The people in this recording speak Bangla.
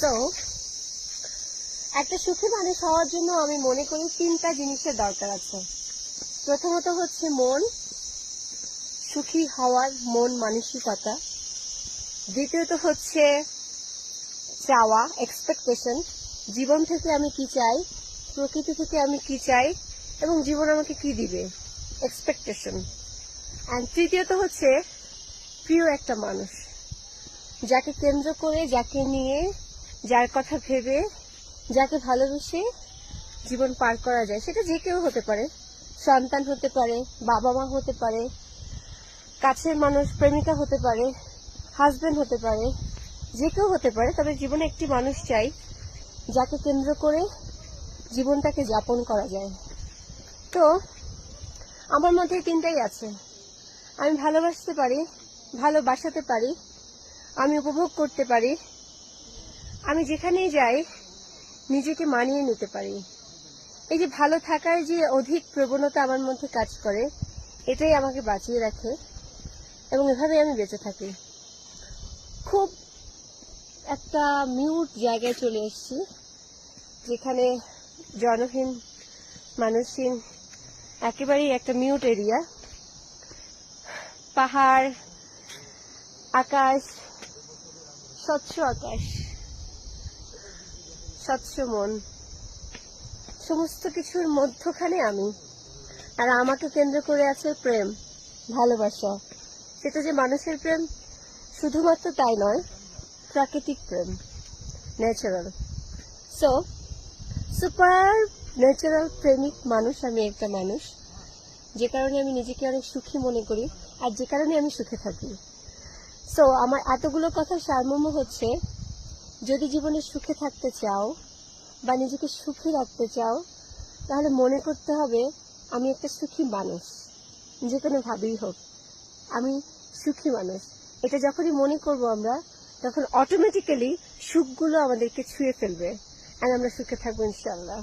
সো একটা সুখী মানুষ হওয়ার জন্য আমি মনে করি 3টা জিনিসের দরকার আছে। প্রথমত হচ্ছে মন, সুখী হওয়ার মন মানসিকতা। দ্বিতীয়ত হচ্ছে চাওয়া, এক্সপেকটেশন, জীবন থেকে আমি কি চাই, প্রকৃতি থেকে আমি কি চাই এবং জীবন আমাকে কি দিবে, এক্সপেকটেশন। অ্যান্ড তৃতীয়ত হচ্ছে প্রিয় একটা মানুষ, যাকে কেন্দ্র করে, যাকে নিয়ে, যার কথা ভেবে, যাকে ভালোবেসে জীবন পার করা যায়। সেটা যে কেউ হতে পারে, সন্তান হতে পারে, বাবা মা হতে পারে, কাছের মানুষ, প্রেমিকা হতে পারে, হাজবেন্ড হতে পারে, যে কেউ হতে পারে। তবে জীবনে একটি মানুষ চাই যাকে কেন্দ্র করে জীবনটাকে যাপন করা যায়। তো আমার মধ্যে 3টাই আছে। আমি ভালোবাসতে পারি, ভালোবাসাতে পারি, আমি উপভোগ করতে পারি, আমি যেখানেই যাই নিজেকে মানিয়ে নিতে পারি। এই যে ভালো থাকার যে অধিক প্রবণতা আমার মধ্যে কাজ করে, এটাই আমাকে বাঁচিয়ে রাখে এবং এভাবেই আমি বেঁচে থাকি। খুব একটা মিউট জায়গায় চলে এসেছি, যেখানে জনহীন, মানুষহীন, একেবারেই একটা মিউট এরিয়া। পাহাড়, আকাশ, স্বচ্ছ আকাশ, স্বচ্ছ মন, সমস্ত কিছুর মধ্যখানে আমি। আর আমাকে কেন্দ্র করে আছে প্রেম, ভালোবাসা। সেটা যে মানুষের প্রেম শুধুমাত্র তাই নয়, প্রাকৃতিক প্রেম, ন্যাচারাল। সো সুপার ন্যাচারাল প্রেমিক মানুষ আমি, একটা মানুষ, যে কারণে আমি নিজেকে অনেক সুখী মনে করি আর যে কারণে আমি সুখে থাকি। সো আমার এতগুলো কথার সারমর্ম হচ্ছে, যদি জীবনে সুখে থাকতে চাও বা নিজেকে সুখী রাখতে চাও, তাহলে মনে করতে হবে আমি একটা সুখী মানুষ, যে কোনো ভাবেই হোক আমি সুখী মানুষ। এটা যখনই মনে করব আমরা, তখন অটোমেটিক্যালি সুখগুলো আমাদেরকে ছুঁয়ে ফেলবে আর আমরা সুখে থাকবো ইনশাআল্লাহ।